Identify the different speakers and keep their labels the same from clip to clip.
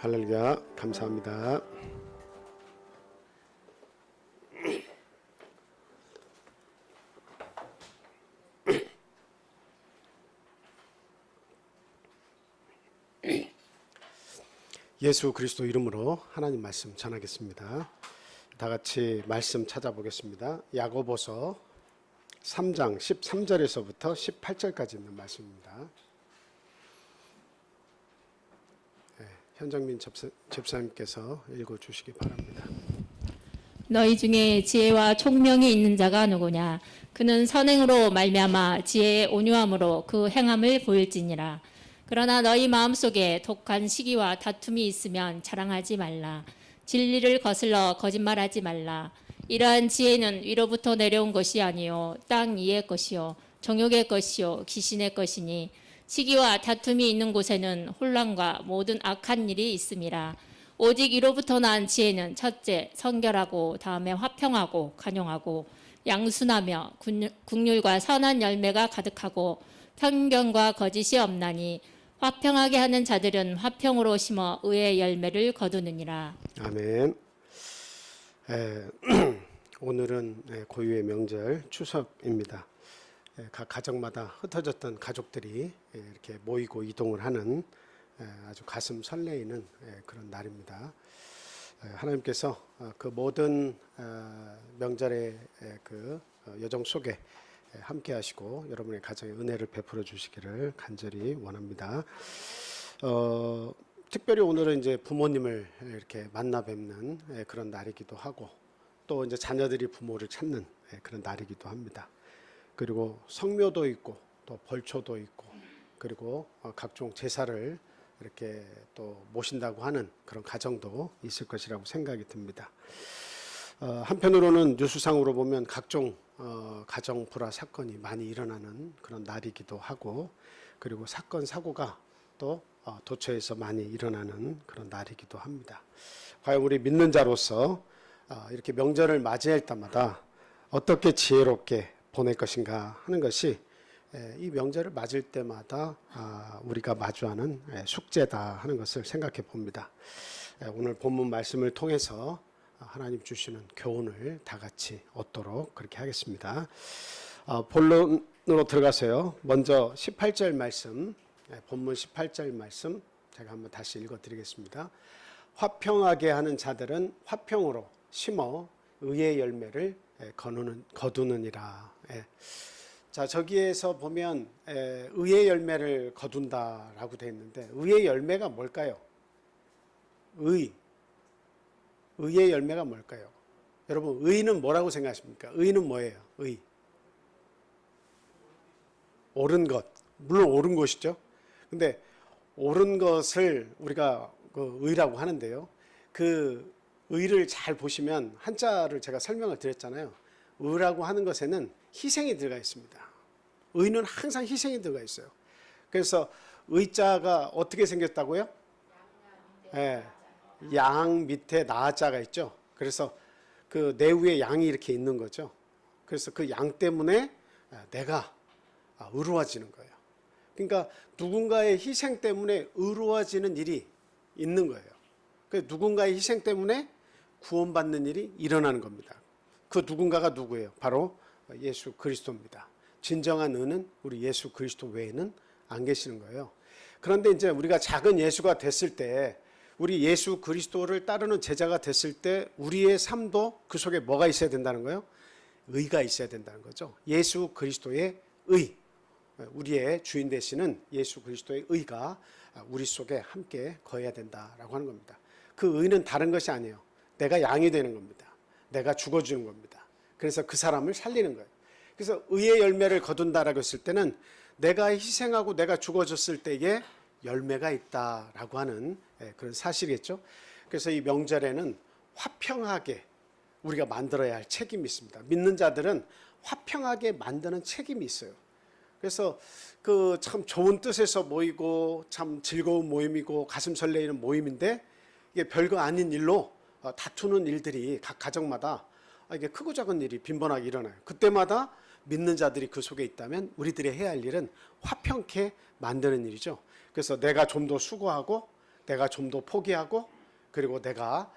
Speaker 1: 할렐루야, 감사합니다. 예수 그리스도 이름으로 하나님 말씀 전하겠습니다. 다 같이 말씀 찾아보겠습니다. 야고보서 3장 13절에서부터 18절까지 있는 말씀입니다. 현정민 집사님께서 읽어주시기 바랍니다.
Speaker 2: 너희 중에 지혜와 총명이 있는 자가 누구냐? 그는 선행으로 말미암아 지혜의 온유함으로 그 행함을 보일지니라. 그러나 너희 마음속에 독한 시기와 다툼이 있으면 자랑하지 말라. 진리를 거슬러 거짓말하지 말라. 이러한 지혜는 위로부터 내려온 것이 아니요 땅 위의 것이요 정욕의 것이요 귀신의 것이니 시기와 다툼이 있는 곳에는 혼란과 모든 악한 일이 있음이라. 오직 이로부터 난 지혜는 첫째 성결하고 다음에 화평하고 간용하고 양순하며 국률과 선한 열매가 가득하고 편견과 거짓이 없나니 화평하게 하는 자들은 화평으로 심어 의의 열매를 거두느니라.
Speaker 1: 아멘. 오늘은 고유의 명절 추석입니다. 각 가정마다 흩어졌던 가족들이 이렇게 모이고 이동을 하는 아주 가슴 설레이는 그런 날입니다. 하나님께서 그 모든 명절의 그 여정 속에 함께 하시고 여러분의 가정에 은혜를 베풀어 주시기를 간절히 원합니다. 특별히 오늘은 이제 부모님을 이렇게 만나 뵙는 그런 날이기도 하고 또 이제 자녀들이 부모를 찾는 그런 날이기도 합니다. 그리고 성묘도 있고 또 벌초도 있고 그리고 각종 제사를 이렇게 또 모신다고 하는 그런 가정도 있을 것이라고 생각이 듭니다. 한편으로는 뉴스상으로 보면 각종 가정 불화 사건이 많이 일어나는 그런 날이기도 하고 그리고 사건 사고가 또 도처에서 많이 일어나는 그런 날이기도 합니다. 과연 우리 믿는 자로서 이렇게 명절을 맞이할 때마다 어떻게 지혜롭게 보낼 것인가 하는 것이 이 명절을 맞을 때마다 우리가 마주하는 숙제다 하는 것을 생각해 봅니다. 오늘 본문 말씀을 통해서 하나님 주시는 교훈을 다 같이 얻도록 그렇게 하겠습니다. 본론으로 들어가서요. 먼저 18절 말씀, 본문 18절 말씀 제가 한번 다시 읽어드리겠습니다. 화평하게 하는 자들은 화평으로 심어 의의 열매를 거두느니라. 자, 저기에서 보면 의의 열매를 거둔다라고 되어 있는데 의의 열매가 뭘까요? 의의 열매가 뭘까요? 여러분 의는 뭐라고 생각하십니까? 의는 뭐예요? 옳은 것, 물론 옳은 것이죠. 근데 옳은 것을 우리가 그 의라고 하는데요. 그 의를 잘 보시면 한자를 제가 설명을 드렸잖아요. 의라고 하는 것에는 희생이 들어가 있습니다. 의는 항상 희생이 들어가 있어요. 그래서 의자가 어떻게 생겼다고요? 양 밑에 나자가 있죠. 그래서 그 내후에 양이 이렇게 있는 거죠. 그래서 그 양 때문에 내가 의로워지는 거예요. 그러니까 누군가의 희생 때문에 의로워지는 일이 있는 거예요. 그 누군가의 희생 때문에 구원받는 일이 일어나는 겁니다. 그 누군가가 누구예요? 바로 예수 그리스도입니다. 진정한 의는 우리 예수 그리스도 외에는 안 계시는 거예요. 그런데 이제 우리가 작은 예수가 됐을 때 우리 예수 그리스도를 따르는 제자가 됐을 때 우리의 삶도 그 속에 뭐가 있어야 된다는 거예요? 의가 있어야 된다는 거죠. 예수 그리스도의 의, 우리의 주인 되시는 예수 그리스도의 의가 우리 속에 함께 거해야 된다라고 하는 겁니다. 그 의는 다른 것이 아니에요. 내가 양이 되는 겁니다. 내가 죽어주는 겁니다. 그래서 그 사람을 살리는 거예요. 그래서 의의 열매를 거둔다라고 했을 때는 내가 희생하고 내가 죽어줬을 때에 열매가 있다라고 하는 그런 사실이겠죠. 그래서 이 명절에는 화평하게 우리가 만들어야 할 책임이 있습니다. 믿는 자들은 화평하게 만드는 책임이 있어요. 그래서 그 참 좋은 뜻에서 모이고 참 즐거운 모임이고 가슴 설레이는 모임인데 이게 별거 아닌 일로 다투는 일들이 각 가정마다 이게 크고 작은 일이 빈번하게 일어나요. 그때마다 믿는 자들이 그 속에 있다면 우리들이 해야 할 일은 화평케 만드는 일이죠. 그래서 내가 좀 더 수고하고 내가 좀 더 포기하고 그리고 내가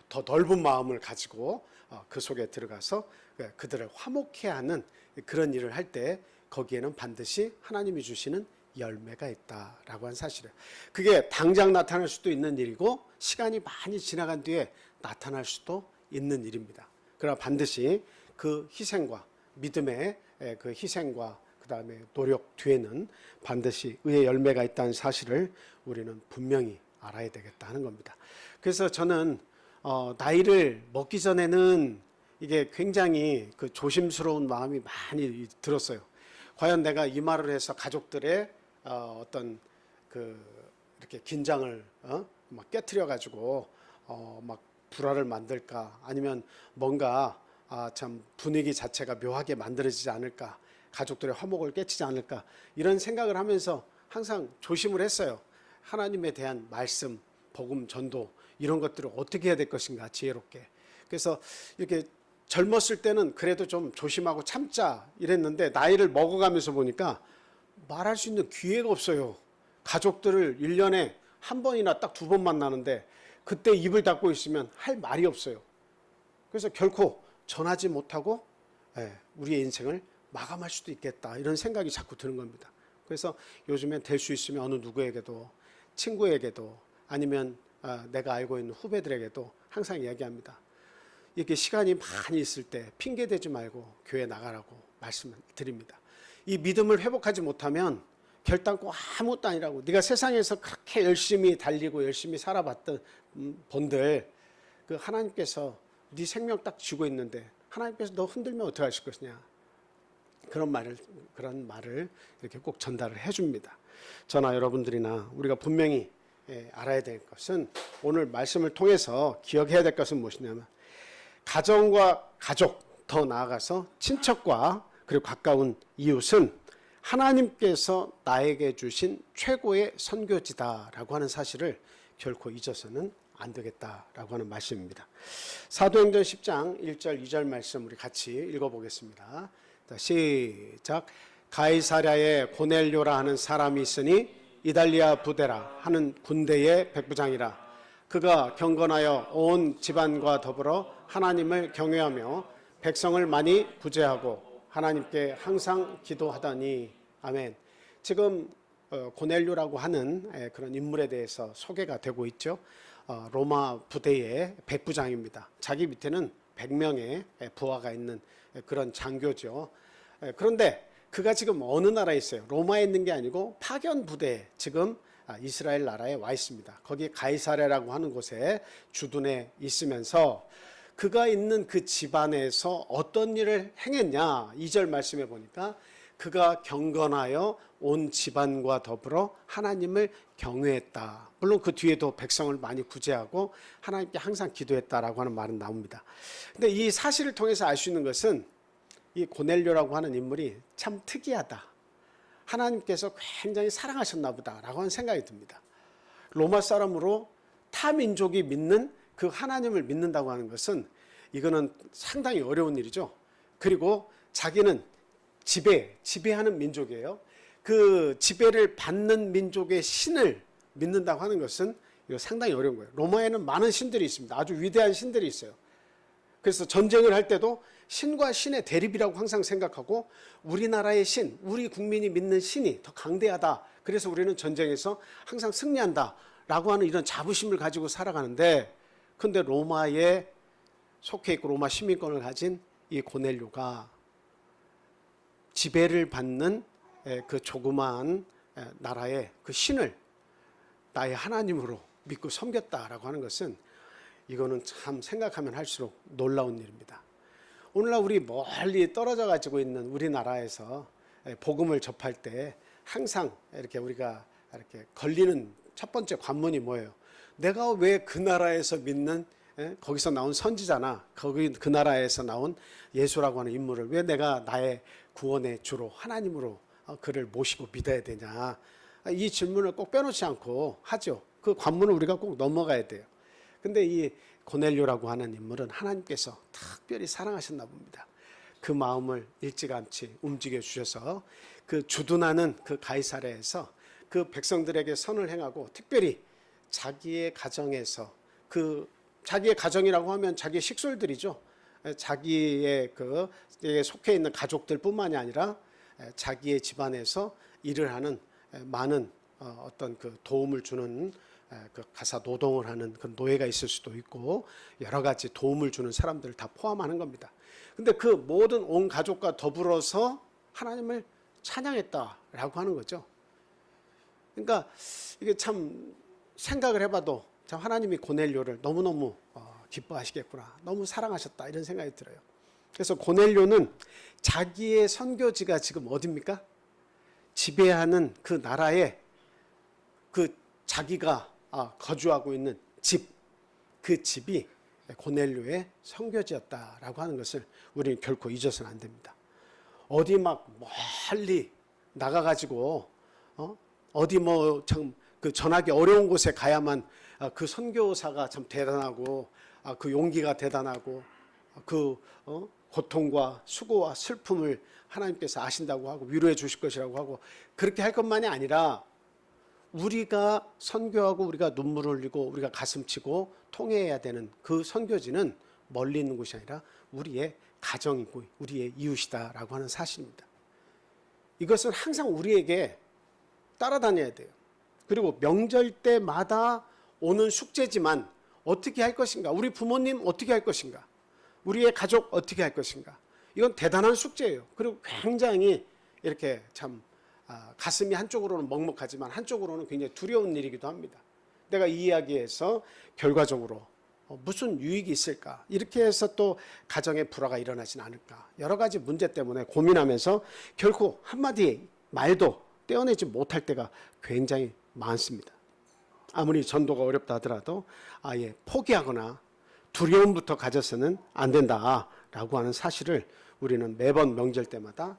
Speaker 1: 더 넓은 마음을 가지고 그 속에 들어가서 그들을 화목해 하는 그런 일을 할 때 거기에는 반드시 하나님이 주시는 열매가 있다라고 한 사실이에요. 그게 당장 나타날 수도 있는 일이고 시간이 많이 지나간 뒤에 나타날 수도 있는 일입니다. 그러나 반드시 그 희생과 믿음의 그 희생과 그 다음에 노력 뒤에는 반드시 의의 열매가 있다는 사실을 우리는 분명히 알아야 되겠다 하는 겁니다. 그래서 저는 나이를 먹기 전에는 이게 굉장히 그 조심스러운 마음이 많이 들었어요. 과연 내가 이 말을 해서 가족들의 어떤 그 이렇게 긴장을 막 깨트려 가지고 막 불화를 만들까, 아니면 뭔가 참 분위기 자체가 묘하게 만들어지지 않을까, 가족들의 화목을 깨치지 않을까, 이런 생각을 하면서 항상 조심을 했어요. 하나님에 대한 말씀, 복음 전도 이런 것들을 어떻게 해야 될 것인가 지혜롭게. 그래서 이렇게 젊었을 때는 그래도 좀 조심하고 참자 이랬는데 나이를 먹어가면서 보니까 말할 수 있는 기회가 없어요. 가족들을 1년에 한 번이나 딱 2번 만나는데 그때 입을 닫고 있으면 할 말이 없어요. 그래서 결코 전하지 못하고 우리의 인생을 마감할 수도 있겠다, 이런 생각이 자꾸 드는 겁니다. 그래서 요즘엔 될 수 있으면 어느 누구에게도, 친구에게도, 아니면 내가 알고 있는 후배들에게도 항상 이야기합니다. 이렇게 시간이 많이 있을 때 핑계 대지 말고 교회 나가라고 말씀을 드립니다. 이 믿음을 회복하지 못하면 결단코 아무것도 아니라고. 네가 세상에서 그렇게 열심히 달리고 열심히 살아봤던 분들, 그 하나님께서 네 생명 딱 쥐고 있는데 하나님께서 너 흔들면 어떻게 하실 것이냐, 그런 말을 이렇게 꼭 전달을 해줍니다. 저나 여러분들이나 우리가 분명히 알아야 될 것은, 오늘 말씀을 통해서 기억해야 될 것은 무엇이냐면, 가정과 가족, 더 나아가서 친척과 그리고 가까운 이웃은 하나님께서 나에게 주신 최고의 선교지다라고 하는 사실을 결코 잊어서는 안 되겠다라고 하는 말씀입니다. 사도행전 10장 1절 2절 말씀 우리 같이 읽어보겠습니다. 시작. 가이사랴에 고넬료라 하는 사람이 있으니 이달리아 부대라 하는 군대의 백부장이라. 그가 경건하여 온 집안과 더불어 하나님을 경외하며 백성을 많이 구제하고 하나님께 항상 기도하더니. 아멘. 지금 고넬료라고 하는 그런 인물에 대해서 소개가 되고 있죠. 로마 부대의 백부장입니다. 자기 밑에는 100명의 부하가 있는 그런 장교죠. 그런데 그가 지금 어느 나라에 있어요? 로마에 있는 게 아니고 파견 부대에 지금 이스라엘 나라에 와 있습니다. 거기 가이사랴라고 하는 곳에 주둔해 있으면서 그가 있는 그 집안에서 어떤 일을 행했냐, 2절 말씀해 보니까 그가 경건하여 온 집안과 더불어 하나님을 경외했다. 물론 그 뒤에도 백성을 많이 구제하고 하나님께 항상 기도했다라고 하는 말은 나옵니다. 근데 이 사실을 통해서 알 수 있는 것은 이 고넬료라고 하는 인물이 참 특이하다, 하나님께서 굉장히 사랑하셨나 보다라고 하는 생각이 듭니다. 로마 사람으로 타 민족이 믿는 그 하나님을 믿는다고 하는 것은 이거는 상당히 어려운 일이죠. 그리고 자기는 지배하는 민족이에요. 그 지배를 받는 민족의 신을 믿는다고 하는 것은 이거 상당히 어려운 거예요. 로마에는 많은 신들이 있습니다. 아주 위대한 신들이 있어요. 그래서 전쟁을 할 때도 신과 신의 대립이라고 항상 생각하고, 우리나라의 신, 우리 국민이 믿는 신이 더 강대하다, 그래서 우리는 전쟁에서 항상 승리한다 라고 하는 이런 자부심을 가지고 살아가는데, 그런데 로마에 속해 있고 로마 시민권을 가진 이 고넬료가 지배를 받는 그 조그마한 나라의 그 신을 나의 하나님으로 믿고 섬겼다라고 하는 것은, 이거는 참 생각하면 할수록 놀라운 일입니다. 오늘날 우리 멀리 떨어져 가지고 있는 우리나라에서 복음을 접할 때 항상 이렇게 우리가 이렇게 걸리는 첫 번째 관문이 뭐예요? 내가 왜 그 나라에서 믿는, 거기서 나온 선지자나 거기 그 나라에서 나온 예수라고 하는 인물을 왜 내가 나의 구원의 주로 하나님으로 그를 모시고 믿어야 되냐, 이 질문을 꼭 빼놓지 않고 하죠. 그 관문을 우리가 꼭 넘어가야 돼요. 근데 이 고넬료라고 하는 인물은 하나님께서 특별히 사랑하셨나 봅니다. 그 마음을 일찌감치 움직여 주셔서 그 주둔하는 그 가이사랴에서 그 백성들에게 선을 행하고, 특별히 자기의 가정에서 자기의 가정이라고 하면 자기의 식솔들이죠. 자기의 속해 있는 가족들뿐만이 아니라 자기의 집안에서 일을 하는 많은 어떤 도움을 주는 가사 노동을 하는 그 노예가 있을 수도 있고 여러 가지 도움을 주는 사람들을 다 포함하는 겁니다. 근데 그 모든 온 가족과 더불어서 하나님을 찬양했다라고 하는 거죠. 그러니까 이게 참 생각을 해봐도 참 하나님이 고넬료를 너무너무 기뻐하시겠구나, 너무 사랑하셨다 이런 생각이 들어요. 그래서 고넬료는 자기의 선교지가 지금 어디입니까? 지배하는 그 나라에 자기가 거주하고 있는 그 집이 고넬료의 선교지였다라고 하는 것을 우리는 결코 잊어서는 안 됩니다. 어디 막 멀리 나가가지고 어디 전하기 어려운 곳에 가야만 그 선교사가 참 대단하고 그 용기가 대단하고 고통과 수고와 슬픔을 하나님께서 아신다고 하고 위로해 주실 것이라고 하고 그렇게 할 것만이 아니라 우리가 선교하고 우리가 눈물을 흘리고 우리가 가슴치고 통회해야 되는 그 선교지는 멀리 있는 곳이 아니라 우리의 가정이고 우리의 이웃이다라고 하는 사실입니다. 이것은 항상 우리에게 따라다녀야 돼요. 그리고 명절 때마다 오는 숙제지만 어떻게 할 것인가? 우리 부모님 어떻게 할 것인가? 우리의 가족 어떻게 할 것인가? 이건 대단한 숙제예요. 그리고 굉장히 이렇게 참 가슴이 한쪽으로는 먹먹하지만 한쪽으로는 굉장히 두려운 일이기도 합니다. 내가 이 이야기에서 결과적으로 무슨 유익이 있을까? 이렇게 해서 또 가정의 불화가 일어나진 않을까? 여러 가지 문제 때문에 고민하면서 결코 한마디 말도 떼어내지 못할 때가 굉장히 많습니다. 아무리 전도가 어렵다 하더라도 아예 포기하거나 두려움부터 가져서는 안 된다라고 하는 사실을 우리는 매번 명절 때마다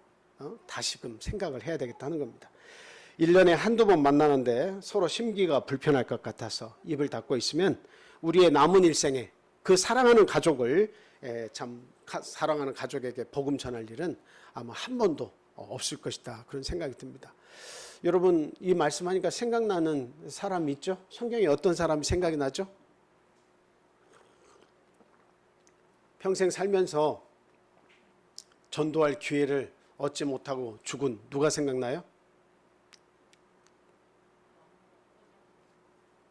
Speaker 1: 다시금 생각을 해야 되겠다는 겁니다. 1년에 한두 번 만나는데 서로 심기가 불편할 것 같아서 입을 닫고 있으면 우리의 남은 일생에 그 사랑하는 가족을 사랑하는 가족에게 복음 전할 일은 아마 한 번도 없을 것이다, 그런 생각이 듭니다. 여러분, 이 말씀하니까 생각나는 사람이 있죠? 성경에 어떤 사람이 생각이 나죠? 평생 살면서 전도할 기회를 얻지 못하고 죽은 누가 생각나요?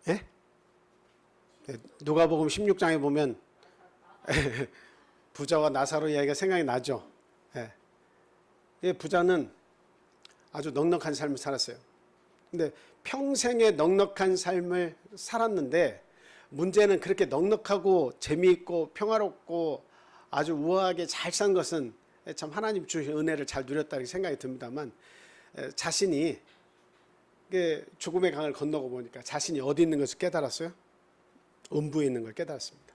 Speaker 1: 예? 누가복음 16장에 보면 부자와 나사로 이야기가 생각이 나죠. 예. 이 부자는 아주 넉넉한 삶을 살았어요. 근데 평생의 넉넉한 삶을 살았는데 문제는 그렇게 넉넉하고 재미있고 평화롭고 아주 우아하게 잘 산 것은 참 하나님 주신 은혜를 잘 누렸다고 생각이 듭니다만 자신이 죽음의 강을 건너고 보니까 자신이 어디 있는 것을 깨달았어요? 음부에 있는 걸 깨달았습니다.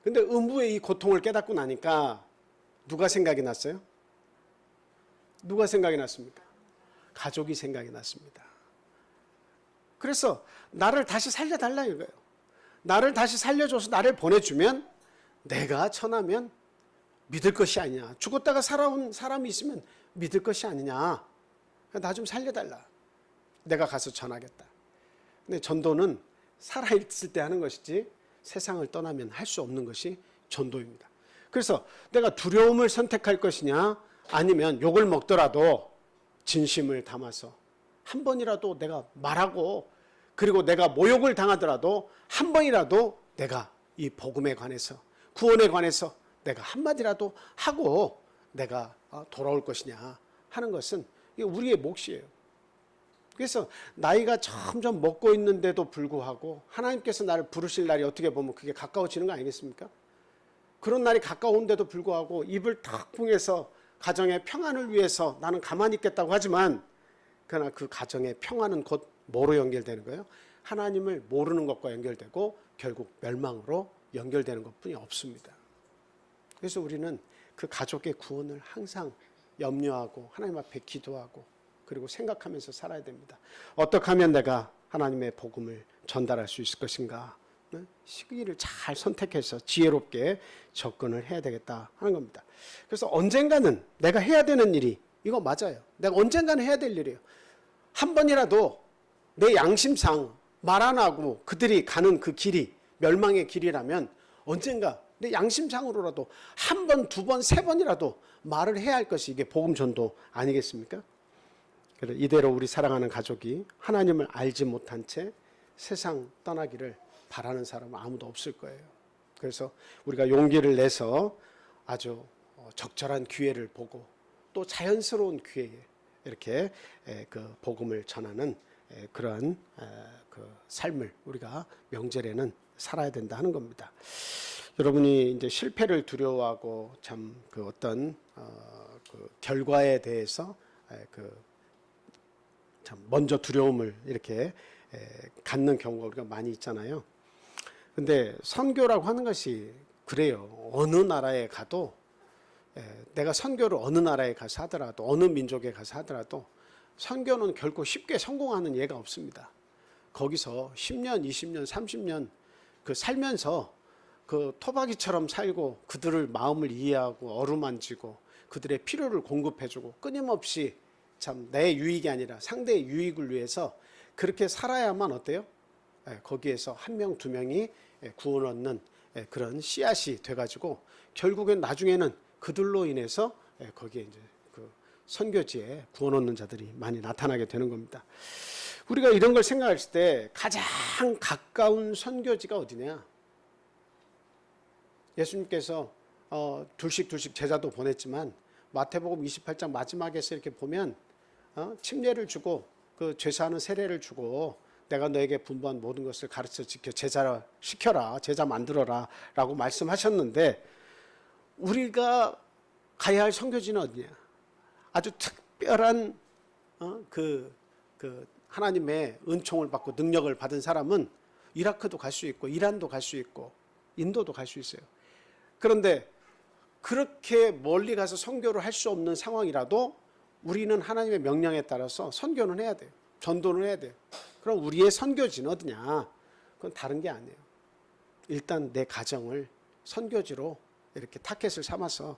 Speaker 1: 근데 음부의 이 고통을 깨닫고 나니까 누가 생각이 났어요? 누가 생각이 났습니까? 가족이 생각이 났습니다. 그래서 나를 다시 살려달라 이거예요. 나를 다시 살려줘서 나를 보내주면 내가 천하면 믿을 것이 아니냐. 죽었다가 살아온 사람이 있으면 믿을 것이 아니냐. 나 좀 살려달라. 내가 가서 전하겠다. 근데 전도는 살아있을 때 하는 것이지 세상을 떠나면 할 수 없는 것이 전도입니다. 그래서 내가 두려움을 선택할 것이냐 아니면 욕을 먹더라도 진심을 담아서 한 번이라도 내가 말하고 그리고 내가 모욕을 당하더라도 한 번이라도 내가 이 복음에 관해서 구원에 관해서 내가 한마디라도 하고 내가 돌아올 것이냐 하는 것은 이게 우리의 몫이에요. 그래서 나이가 점점 먹고 있는데도 불구하고 하나님께서 나를 부르실 날이 어떻게 보면 그게 가까워지는 거 아니겠습니까? 그런 날이 가까운데도 불구하고 입을 탁 붕해서 가정의 평안을 위해서 나는 가만히 있겠다고 하지만 그러나 그 가정의 평안은 곧 뭐로 연결되는 거예요? 하나님을 모르는 것과 연결되고 결국 멸망으로 연결되는 것뿐이 없습니다. 그래서 우리는 그 가족의 구원을 항상 염려하고 하나님 앞에 기도하고 그리고 생각하면서 살아야 됩니다. 어떻게 하면 내가 하나님의 복음을 전달할 수 있을 것인가? 시기를 잘 선택해서 지혜롭게 접근을 해야 되겠다 하는 겁니다. 그래서 언젠가는 내가 해야 되는 일이 이거 맞아요. 내가 언젠가는 해야 될 일이에요. 한 번이라도 내 양심상 말 안 하고 그들이 가는 그 길이 멸망의 길이라면 언젠가 내 양심상으로라도 한 번, 두 번, 세 번이라도 말을 해야 할 것이 이게 복음 전도 아니겠습니까? 그래, 이대로 우리 사랑하는 가족이 하나님을 알지 못한 채 세상 떠나기를 바라는 사람은 아무도 없을 거예요. 그래서 우리가 용기를 내서 아주 적절한 기회를 보고 또 자연스러운 기회에 이렇게 그 복음을 전하는 그러한 그 삶을 우리가 명절에는 살아야 된다 하는 겁니다. 여러분이 이제 실패를 두려워하고 참 그 어떤 그 결과에 대해서 참 먼저 두려움을 이렇게 갖는 경우가 우리가 많이 있잖아요. 근데 선교라고 하는 것이 그래요. 어느 나라에 가도 내가 선교를 어느 나라에 가서 하더라도 어느 민족에 가서 하더라도 선교는 결코 쉽게 성공하는 예가 없습니다. 거기서 10년, 20년, 30년 그 살면서 그 토박이처럼 살고 그들을 마음을 이해하고 어루만지고 그들의 필요를 공급해주고 끊임없이 참 내 유익이 아니라 상대의 유익을 위해서 그렇게 살아야만 어때요? 거기에서 한 명, 두 명이 구원 얻는 그런 씨앗이 돼가지고 결국엔 나중에는 그들로 인해서 거기에 이제 그 선교지에 구원 얻는 자들이 많이 나타나게 되는 겁니다. 우리가 이런 걸 생각했을 때 가장 가까운 선교지가 어디냐? 예수님께서 둘씩 제자도 보냈지만 마태복음 28장 마지막에서 이렇게 보면 침례를 주고 그 죄사하는 세례를 주고 내가 너에게 분부한 모든 것을 가르쳐 지켜 제자 시켜라, 제자 만들어라 라고 말씀하셨는데 우리가 가야 할 선교지는 어디냐? 아주 특별한 그 하나님의 은총을 받고 능력을 받은 사람은 이라크도 갈 수 있고 이란도 갈 수 있고 인도도 갈 수 있어요. 그런데 그렇게 멀리 가서 선교를 할 수 없는 상황이라도 우리는 하나님의 명령에 따라서 선교는 해야 돼요. 전도는 해야 돼요. 그럼 우리의 선교지는 어디냐? 그건 다른 게 아니에요. 일단 내 가정을 선교지로 이렇게 타켓을 삼아서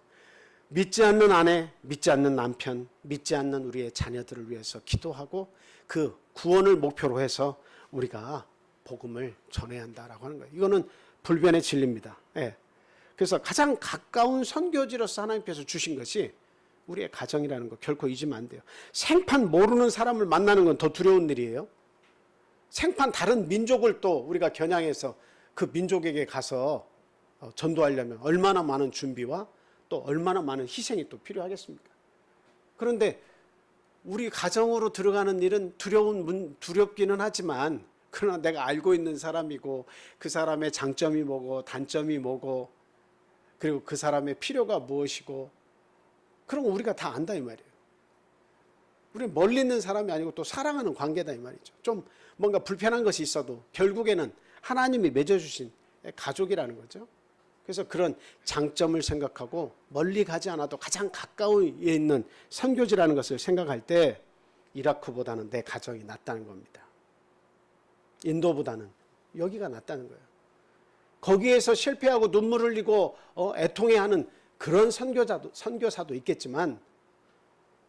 Speaker 1: 믿지 않는 아내, 믿지 않는 남편, 믿지 않는 우리의 자녀들을 위해서 기도하고 그 구원을 목표로 해서 우리가 복음을 전해야 한다라고 하는 거예요. 이거는 불변의 진리입니다. 예. 그래서 가장 가까운 선교지로서 하나님께서 주신 것이 우리의 가정이라는 거 결코 잊으면 안 돼요. 생판 모르는 사람을 만나는 건 더 두려운 일이에요. 생판 다른 민족을 또 우리가 겨냥해서 그 민족에게 가서 전도하려면 얼마나 많은 준비와 또 얼마나 많은 희생이 또 필요하겠습니까? 그런데 우리 가정으로 들어가는 일은 두렵기는 하지만 그러나 내가 알고 있는 사람이고 그 사람의 장점이 뭐고 단점이 뭐고 그리고 그 사람의 필요가 무엇이고 그런 거 우리가 다 안다 이 말이에요. 우리 멀리 있는 사람이 아니고 또 사랑하는 관계다 이 말이죠. 좀 뭔가 불편한 것이 있어도 결국에는 하나님이 맺어주신 가족이라는 거죠. 그래서 그런 장점을 생각하고 멀리 가지 않아도 가장 가까이에 있는 선교지라는 것을 생각할 때 이라크보다는 내 가정이 낫다는 겁니다. 인도보다는 여기가 낫다는 거예요. 거기에서 실패하고 눈물 흘리고 애통해하는 그런 선교사도 있겠지만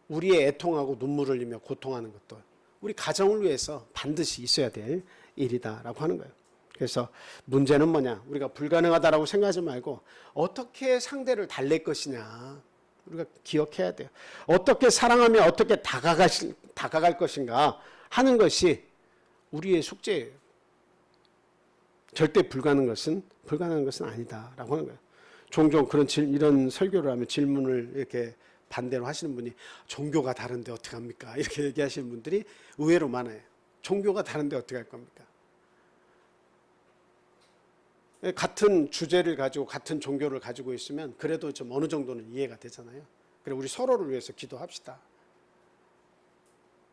Speaker 1: 우리의 애통하고 눈물 흘리며 고통하는 것도 우리 가정을 위해서 반드시 있어야 될 일이다라고 하는 거예요. 그래서 문제는 뭐냐? 우리가 불가능하다라고 생각하지 말고 어떻게 상대를 달랠 것이냐 우리가 기억해야 돼요. 어떻게 사랑하며 어떻게 다가갈 것인가 하는 것이 우리의 숙제예요. 절대 불가능한 것은 아니다라고 하는 거예요. 종종 이런 설교를 하면 질문을 이렇게 반대로 하시는 분이 종교가 다른데 어떻게 합니까? 이렇게 얘기하시는 분들이 의외로 많아요. 종교가 다른데 어떻게 할 겁니까? 같은 주제를 가지고 같은 종교를 가지고 있으면 그래도 좀 어느 정도는 이해가 되잖아요. 그래 우리 서로를 위해서 기도합시다.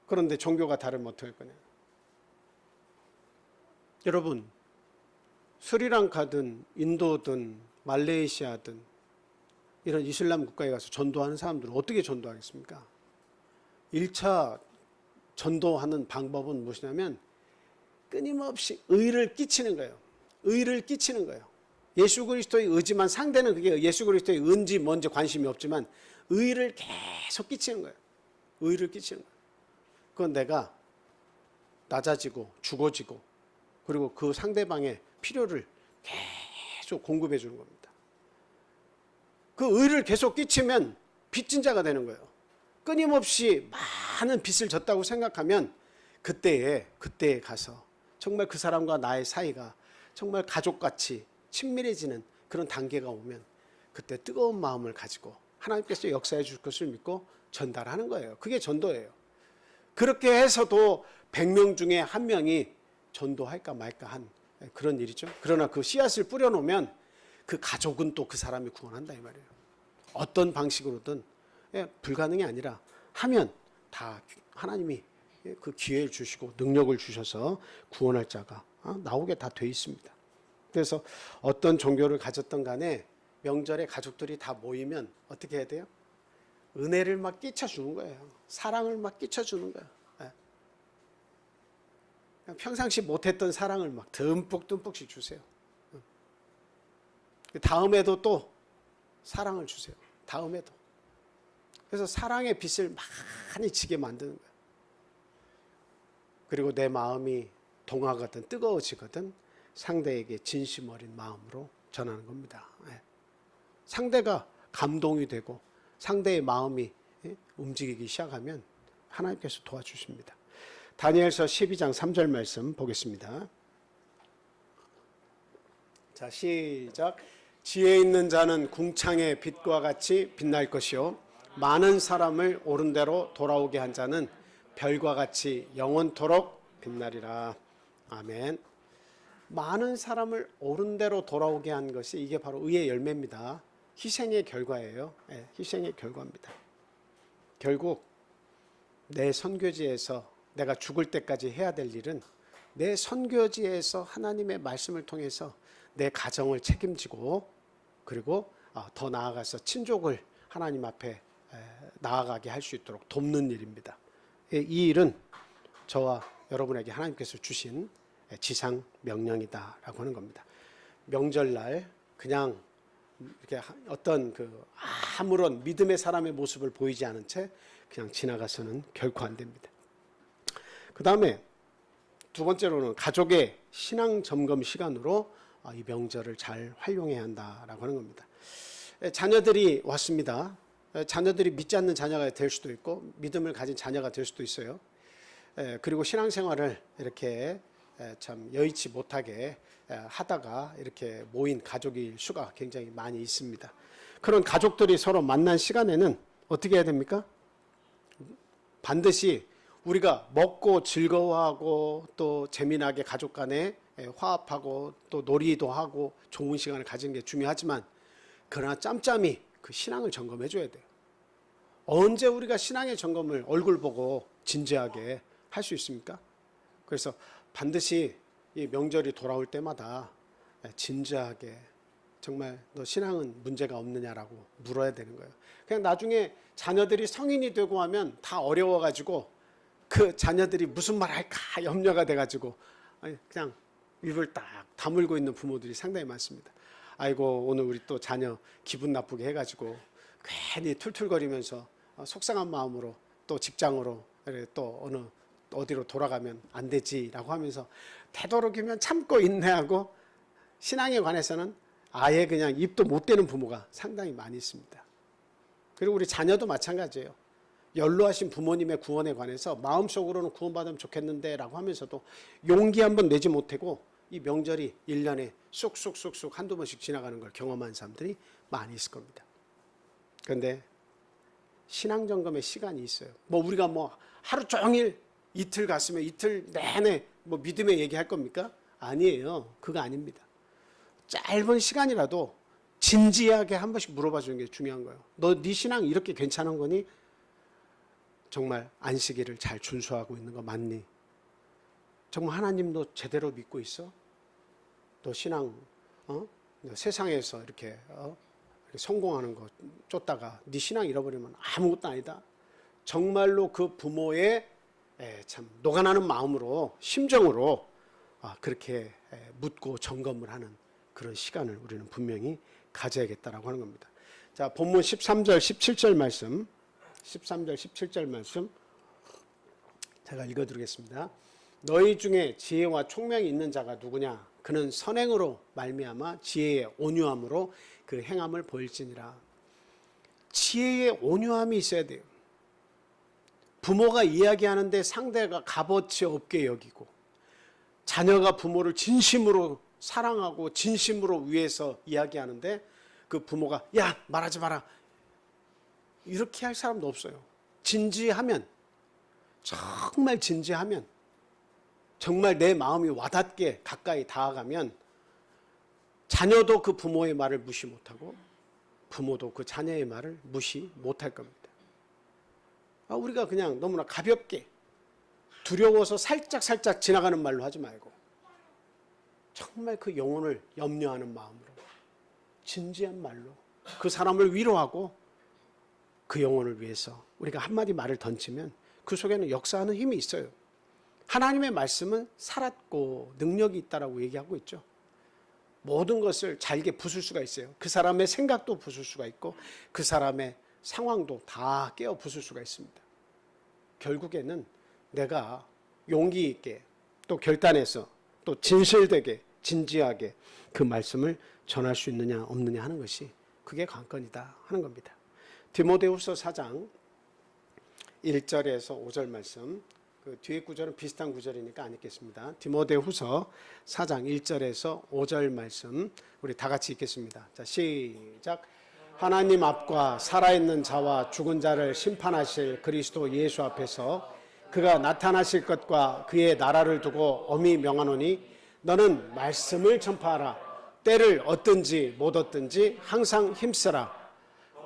Speaker 1: 그런데 종교가 다르면 어떻게 할 거냐? 여러분 스리랑카든 인도든 말레이시아든 이런 이슬람 국가에 가서 전도하는 사람들은 어떻게 전도하겠습니까? 1차 전도하는 방법은 무엇이냐면 끊임없이 의를 끼치는 거예요. 의를 끼치는 거예요. 예수 그리스도의 의지만 상대는 그게 예수 그리스도의 은지 뭔지 관심이 없지만 의를 계속 끼치는 거예요. 의를 끼치는 거예요. 그건 내가 낮아지고 죽어지고 그리고 그 상대방의 필요를 계속 공급해 주는 겁니다. 그 의를 계속 끼치면 빚진 자가 되는 거예요. 끊임없이 많은 빚을 졌다고 생각하면 그때에 가서 정말 그 사람과 나의 사이가 정말 가족같이 친밀해지는 그런 단계가 오면 그때 뜨거운 마음을 가지고 하나님께서 역사해 줄 것을 믿고 전달하는 거예요. 그게 전도예요. 그렇게 해서도 100명 중에 한 명이 전도할까 말까 한 그런 일이죠. 그러나 그 씨앗을 뿌려놓으면 그 가족은 또 그 사람이 구원한다 이 말이에요. 어떤 방식으로든 불가능이 아니라 하면 다 하나님이 그 기회를 주시고 능력을 주셔서 구원할 자가 나오게 다 돼 있습니다. 그래서 어떤 종교를 가졌던 간에 명절에 가족들이 다 모이면 어떻게 해야 돼요? 은혜를 막 끼쳐주는 거예요. 사랑을 막 끼쳐주는 거예요. 평상시 못했던 사랑을 막 듬뿍듬뿍씩 주세요. 다음에도 또 사랑을 주세요. 다음에도. 그래서 사랑의 빛을 많이 지게 만드는 거예요. 그리고 내 마음이 동하거든 뜨거워지거든 상대에게 진심 어린 마음으로 전하는 겁니다. 상대가 감동이 되고 상대의 마음이 움직이기 시작하면 하나님께서 도와주십니다. 다니엘서 12장 3절 말씀 보겠습니다. 자, 시작. 지혜 있는 자는 궁창의 빛과 같이 빛날 것이요 많은 사람을 옳은 대로 돌아오게 한 자는 별과 같이 영원토록 빛나리라. 아멘. 많은 사람을 옳은 대로 돌아오게 한 것이 이게 바로 의의 열매입니다. 희생의 결과예요. 희생의 결과입니다. 결국 내 선교지에서 내가 죽을 때까지 해야 될 일은 내 선교지에서 하나님의 말씀을 통해서 내 가정을 책임지고 그리고 더 나아가서 친족을 하나님 앞에 나아가게 할 수 있도록 돕는 일입니다. 이 일은 저와 여러분에게 하나님께서 주신 지상 명령이다라고 하는 겁니다. 명절날 그냥 이렇게 어떤 아무런 믿음의 사람의 모습을 보이지 않은 채 그냥 지나가서는 결코 안 됩니다. 그 다음에 두 번째로는 가족의 신앙 점검 시간으로 이 명절을 잘 활용해야 한다라고 하는 겁니다. 자녀들이 왔습니다. 자녀들이 믿지 않는 자녀가 될 수도 있고 믿음을 가진 자녀가 될 수도 있어요. 그리고 신앙생활을 이렇게 참 여의치 못하게 하다가 이렇게 모인 가족의 수가 굉장히 많이 있습니다. 그런 가족들이 서로 만난 시간에는 어떻게 해야 됩니까? 반드시 우리가 먹고 즐거워하고 또 재미나게 가족 간에 화합하고 또 놀이도 하고 좋은 시간을 가지는 게 중요하지만 그러나 짬짬이 그 신앙을 점검해 줘야 돼요. 언제 우리가 신앙의 점검을 얼굴 보고 진지하게 할 수 있습니까? 그래서 반드시 이 명절이 돌아올 때마다 진지하게 정말 너 신앙은 문제가 없느냐라고 물어야 되는 거예요. 그냥 나중에 자녀들이 성인이 되고 하면 다 어려워가지고 그 자녀들이 무슨 말 할까 염려가 돼가지고 그냥 입을 딱 다물고 있는 부모들이 상당히 많습니다. 아이고 오늘 우리 또 자녀 기분 나쁘게 해가지고 괜히 툴툴거리면서 속상한 마음으로 또 직장으로 또 어디로 돌아가면 안 되지라고 하면서 되도록이면 참고 인내하고 신앙에 관해서는 아예 그냥 입도 못 대는 부모가 상당히 많이 있습니다. 그리고 우리 자녀도 마찬가지예요. 연로하신 부모님의 구원에 관해서 마음속으로는 구원받으면 좋겠는데 라고 하면서도 용기 한번 내지 못하고 이 명절이 1년에 쑥쑥쑥쑥 한두 번씩 지나가는 걸 경험한 사람들이 많이 있을 겁니다. 그런데 신앙점검의 시간이 있어요. 우리가 하루 종일 이틀 갔으면 이틀 내내 믿음의 얘기할 겁니까? 아니에요. 그거 아닙니다. 짧은 시간이라도 진지하게 한 번씩 물어봐 주는 게 중요한 거예요. 너 네 신앙 이렇게 괜찮은 거니? 정말 안식일을 잘 준수하고 있는 거 맞니? 정말 하나님 너 제대로 믿고 있어? 너 신앙 너 세상에서 이렇게 성공하는 거 쫓다가 네 신앙 잃어버리면 아무것도 아니다. 정말로 그 부모의 참 녹아나는 마음으로 심정으로 그렇게 묻고 점검을 하는 그런 시간을 우리는 분명히 가져야겠다라고 하는 겁니다. 자, 본문 13절 17절 말씀 13절 17절 말씀 제가 읽어드리겠습니다. 너희 중에 지혜와 총명이 있는 자가 누구냐? 그는 선행으로 말미암아 지혜의 온유함으로 그 행함을 보일지니라. 지혜의 온유함이 있어야 돼요. 부모가 이야기하는데 상대가 값어치 없게 여기고, 자녀가 부모를 진심으로 사랑하고 진심으로 위해서 이야기하는데 그 부모가 야 말하지 마라 이렇게 할 사람도 없어요. 진지하면, 정말 진지하면, 정말 내 마음이 와닿게 가까이 다가가면 자녀도 그 부모의 말을 무시 못하고 부모도 그 자녀의 말을 무시 못할 겁니다. 우리가 그냥 너무나 가볍게 두려워서 살짝 지나가는 말로 하지 말고 정말 그 영혼을 염려하는 마음으로 진지한 말로 그 사람을 위로하고 그 영혼을 위해서 우리가 한마디 말을 던지면 그 속에는 역사하는 힘이 있어요. 하나님의 말씀은 살았고 능력이 있다라고 얘기하고 있죠. 모든 것을 잘게 부술 수가 있어요. 그 사람의 생각도 부술 수가 있고 그 사람의 상황도 다 깨어 부술 수가 있습니다. 결국에는 내가 용기 있게 또 결단해서 또 진실되게 진지하게 그 말씀을 전할 수 있느냐 없느냐 하는 것이 그게 관건이다 하는 겁니다. 디모데후서 4장 1절에서 5절 말씀, 그 뒤에 구절은 비슷한 구절이니까 안 읽겠습니다. 디모데후서 4장 1절에서 5절 말씀 우리 다 같이 읽겠습니다. 자, 시작. 하나님 앞과 살아있는 자와 죽은 자를 심판하실 그리스도 예수 앞에서 그가 나타나실 것과 그의 나라를 두고 엄히 명하노니 너는 말씀을 전파하라. 때를 얻든지 못 얻든지 항상 힘쓰라.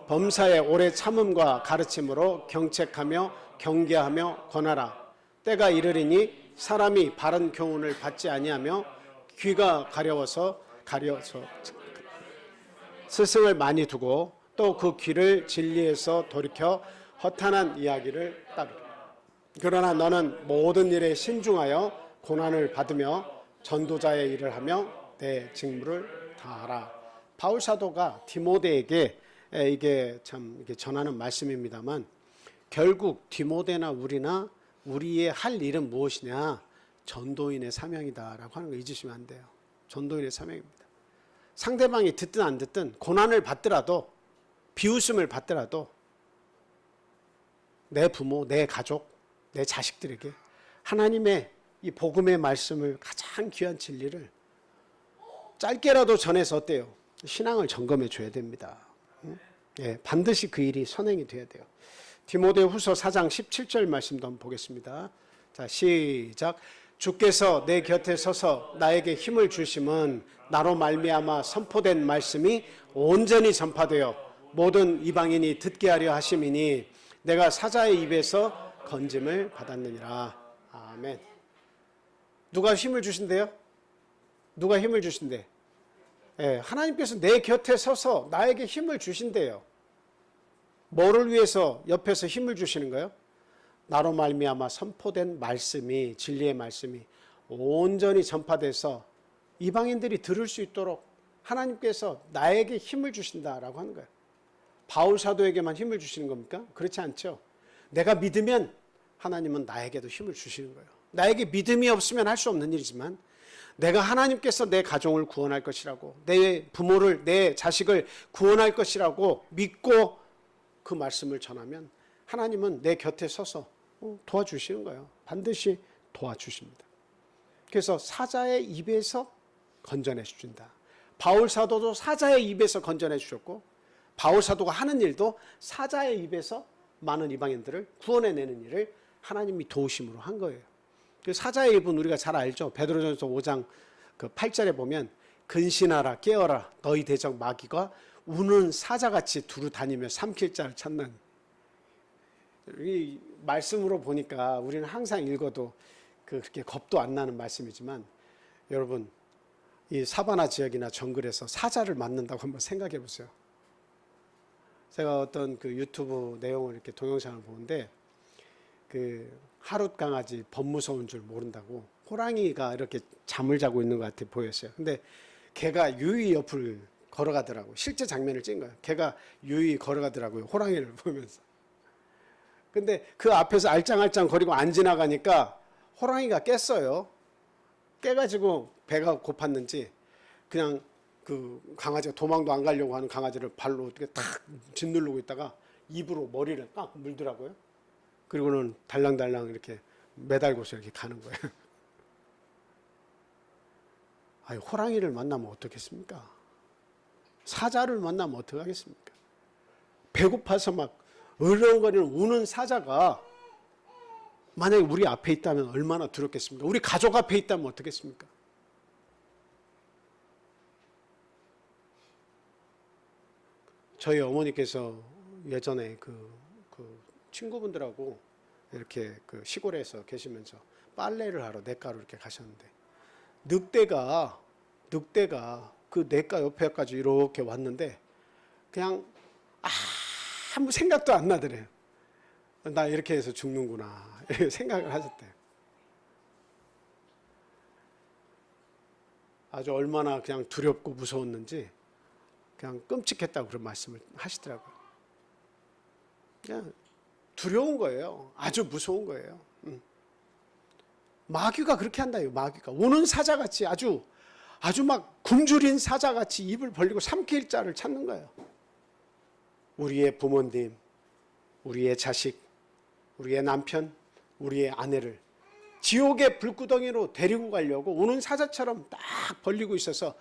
Speaker 1: 범사에 오래 참음과 가르침으로 경책하며 경계하며 권하라. 때가 이르리니 사람이 바른 교훈을 받지 아니하며 귀가 가려워서 스승을 많이 두고 또 그 귀를 진리에서 돌이켜 허탄한 이야기를 따르라. 그러나 너는 모든 일에 신중하여 고난을 받으며 전도자의 일을 하며 내 직무를 다하라. 바울 사도가 디모데에게 이게 참 이게 전하는 말씀입니다만 결국 디모데나 우리나 우리의 할 일은 무엇이냐? 전도인의 사명이다라고 하는 거 잊으시면 안 돼요. 전도인의 사명입니다. 상대방이 듣든 안 듣든 고난을 받더라도 비웃음을 받더라도 내 부모, 내 가족, 내 자식들에게 하나님의 이 복음의 말씀을 가장 귀한 진리를 짧게라도 전해서 어때요? 신앙을 점검해 줘야 됩니다. 예, 반드시 그 일이 선행이 돼야 돼요. 디모데후서 4장 17절 말씀도 한번 보겠습니다. 자, 시작. 주께서 내 곁에 서서 나에게 힘을 주심은 나로 말미암아 선포된 말씀이 온전히 전파되어 모든 이방인이 듣게 하려 하심이니 내가 사자의 입에서 건짐을 받았느니라. 아멘. 누가 힘을 주신대요? 누가 힘을 주신대? 예, 하나님께서 내 곁에 서서 나에게 힘을 주신대요. 뭐를 위해서 옆에서 힘을 주시는 거예요? 나로 말미암아 선포된 말씀이, 진리의 말씀이 온전히 전파돼서 이방인들이 들을 수 있도록 하나님께서 나에게 힘을 주신다라고 하는 거예요. 바울 사도에게만 힘을 주시는 겁니까? 그렇지 않죠. 내가 믿으면 하나님은 나에게도 힘을 주시는 거예요. 나에게 믿음이 없으면 할 수 없는 일이지만 내가 하나님께서 내 가정을 구원할 것이라고, 내 부모를, 내 자식을 구원할 것이라고 믿고 그 말씀을 전하면 하나님은 내 곁에 서서 도와주시는 거예요. 반드시 도와주십니다. 그래서 사자의 입에서 건져내 주신다. 바울 사도도 사자의 입에서 건져내 주셨고 바울 사도가 하는 일도 사자의 입에서 많은 이방인들을 구원해내는 일을 하나님이 도우심으로 한 거예요. 그 사자의 입은 우리가 잘 알죠. 베드로전서 5장 그 8절에 보면 근신하라 깨어라 너희 대적 마귀가 우는 사자같이 두루 다니며 삼킬 자를 찾나니. 이 말씀으로 보니까 우리는 항상 읽어도 그렇게 겁도 안 나는 말씀이지만 여러분 이 사바나 지역이나 정글에서 사자를 맞는다고 한번 생각해 보세요. 제가 어떤 그 유튜브 내용을 이렇게 동영상을 보는데 그 하룻 강아지 범 무서운 줄 모른다고 호랑이가 이렇게 잠을 자고 있는 것 같아 보였어요. 근데 걔가 유유히 옆을 걸어가더라고요. 실제 장면을 찍은 거예요. 걔가 유유히 걸어가더라고요. 호랑이를 보면서. 근데 그 앞에서 알짱알짱 거리고 안 지나가니까 호랑이가 깼어요. 깨가지고 배가 고팠는지 그냥 그 강아지가 도망도 안 가려고 하는 강아지를 발로 어떻게 탁 짓누르고 있다가 입으로 머리를 딱 물더라고요. 그리고는 달랑달랑 이렇게 매달고서 이렇게 가는 거예요. 아니, 호랑이를 만나면 어떻겠습니까? 사자를 만나면 어떡하겠습니까? 배고파서 막 얼렁거리는 우는 사자가 만약에 우리 앞에 있다면 얼마나 두렵겠습니까? 우리 가족 앞에 있다면 어떻겠습니까? 저희 어머니께서 예전에 그 친구분들하고 이렇게 그 시골에서 계시면서 빨래를 하러 냇가로 이렇게 가셨는데 늑대가 그 냇가 옆에까지 이렇게 왔는데 그냥 아무 생각도 안 나더래요. 나 이렇게 해서 죽는구나 이렇게 생각을 하셨대요. 아주 얼마나 그냥 두렵고 무서웠는지 그냥 끔찍했다고 그런 말씀을 하시더라고요. 그냥 두려운 거예요. 아주 무서운 거예요. 마귀가 그렇게 한다요. 마귀가 우는 사자같이 아주 막 굶주린 사자같이 입을 벌리고 삼킬 자를 찾는 거예요. 우리의 부모님, 우리의 자식, 우리의 남편, 우리의 아내를 지옥의 불구덩이로 데리고 가려고 우는 사자처럼 딱 벌리고 있어서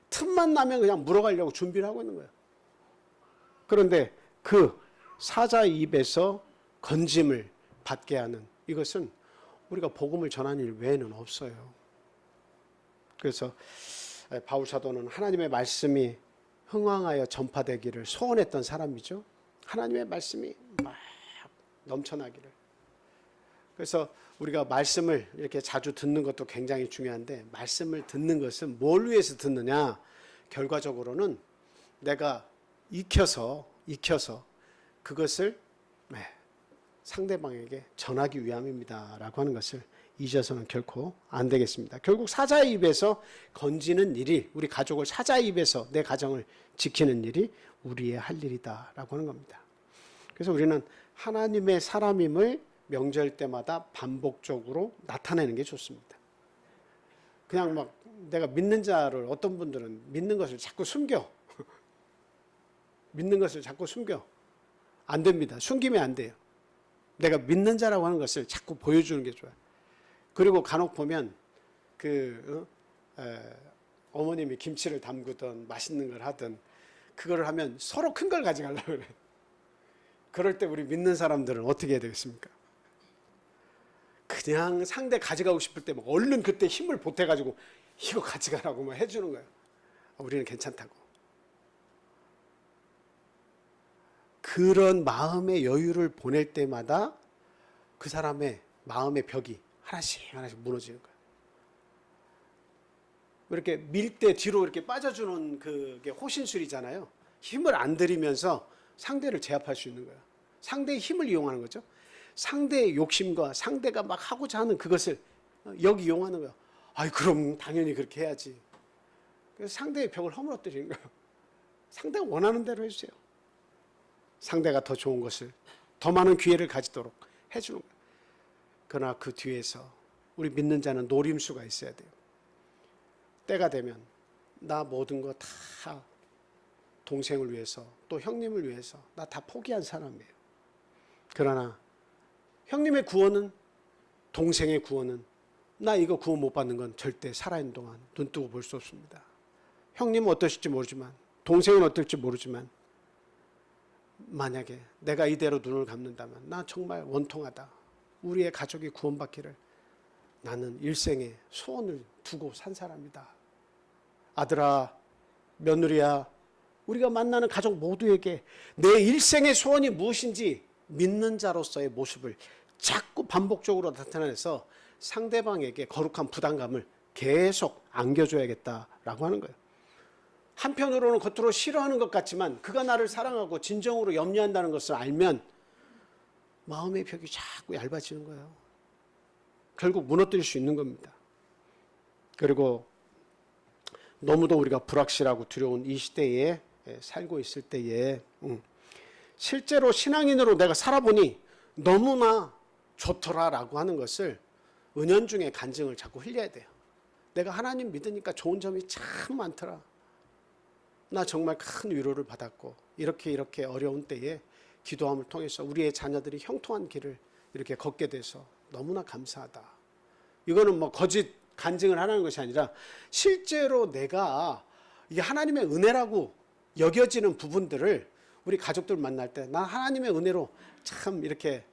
Speaker 1: 틈만 나면 그냥 물어가려고 준비를 하고 있는 거예요. 그런데 그 사자 입에서 건짐을 받게 하는 이것은 우리가 복음을 전하는 일 외에는 없어요. 그래서 바울 사도는 하나님의 말씀이 흥왕하여 전파되기를 소원했던 사람이죠. 하나님의 말씀이 막 넘쳐나기를. 그래서 우리가 말씀을 이렇게 자주 듣는 것도 굉장히 중요한데 말씀을 듣는 것은 뭘 위해서 듣느냐? 결과적으로는 내가 익혀서 그것을 상대방에게 전하기 위함입니다라고 하는 것을 잊어서는 결코 안 되겠습니다. 결국 사자의 입에서 건지는 일이 우리 가족을 사자의 입에서 내 가정을 지키는 일이 우리의 할 일이다라고 하는 겁니다. 그래서 우리는 하나님의 사람임을 명절 때마다 반복적으로 나타내는 게 좋습니다. 그냥 막 내가 믿는 자를 어떤 분들은 믿는 것을 자꾸 숨겨. 믿는 것을 자꾸 숨겨. 안 됩니다. 숨기면 안 돼요. 내가 믿는 자라고 하는 것을 자꾸 보여주는 게 좋아요. 그리고 간혹 보면 어머님이 김치를 담그던 맛있는 걸 하든 그거를 하면 서로 큰 걸 가져가려고 그래요. 그럴 때 우리 믿는 사람들은 어떻게 해야 되겠습니까? 그냥 상대 가져가고 싶을 때 막 얼른 그때 힘을 보태가지고 이거 가져가라고 막 해주는 거예요. 우리는 괜찮다고. 그런 마음의 여유를 보낼 때마다 그 사람의 마음의 벽이 하나씩 무너지는 거예요. 이렇게 밀 때 뒤로 이렇게 빠져주는 그게 호신술이잖아요. 힘을 안 들이면서 상대를 제압할 수 있는 거예요. 상대의 힘을 이용하는 거죠. 상대의 욕심과 상대가 막 하고자 하는 그것을 여기 이용하는 거예요. 아이, 그럼 당연히 그렇게 해야지. 그래서 상대의 벽을 허물어뜨리는 거예요. 상대가 원하는 대로 해주세요. 상대가 더 좋은 것을, 더 많은 기회를 가지도록 해주는 거예요. 그러나 그 뒤에서 우리 믿는 자는 노림수가 있어야 돼요. 때가 되면 나 모든 거 다 동생을 위해서 또 형님을 위해서 나 다 포기한 사람이에요. 그러나 형님의 구원은, 동생의 구원은, 나 이거 구원 못 받는 건 절대 살아있는 동안 눈 뜨고 볼 수 없습니다. 형님은 어떠실지 모르지만, 동생은 어떨지 모르지만, 만약에 내가 이대로 눈을 감는다면 나 정말 원통하다. 우리의 가족이 구원받기를 나는 일생의 소원을 두고 산 사람이다. 아들아, 며느리야, 우리가 만나는 가족 모두에게 내 일생의 소원이 무엇인지 믿는 자로서의 모습을 자꾸 반복적으로 나타내서 상대방에게 거룩한 부담감을 계속 안겨줘야겠다라고 하는 거예요. 한편으로는 겉으로 싫어하는 것 같지만 그가 나를 사랑하고 진정으로 염려한다는 것을 알면 마음의 벽이 자꾸 얇아지는 거예요. 결국 무너뜨릴 수 있는 겁니다. 그리고 너무도 우리가 불확실하고 두려운 이 시대에 살고 있을 때에 실제로 신앙인으로 내가 살아보니 너무나 좋더라라고 하는 것을 은연중에 간증을 자꾸 흘려야 돼요. 내가 하나님 믿으니까 좋은 점이 참 많더라. 나 정말 큰 위로를 받았고 이렇게 어려운 때에 기도함을 통해서 우리의 자녀들이 형통한 길을 이렇게 걷게 돼서 너무나 감사하다. 이거는 뭐 거짓 간증을 하는 것이 아니라 실제로 내가 이게 하나님의 은혜라고 여겨지는 부분들을 우리 가족들 만날 때 난 하나님의 은혜로 참 이렇게